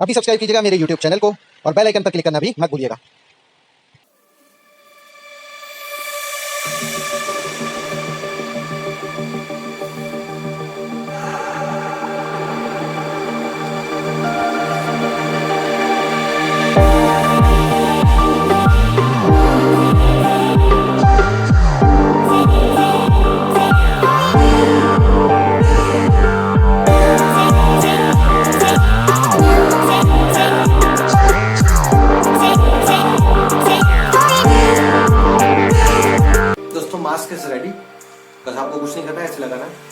अभी सब्सक्राइब कीजिएगा मेरे YouTube चैनल को और बेल आइकन पर क्लिक करना भी मत भूलिएगा। दोस्तों मास्क इज रेडी। बस आपको कुछ नहीं करना है, ऐसे लगाना है।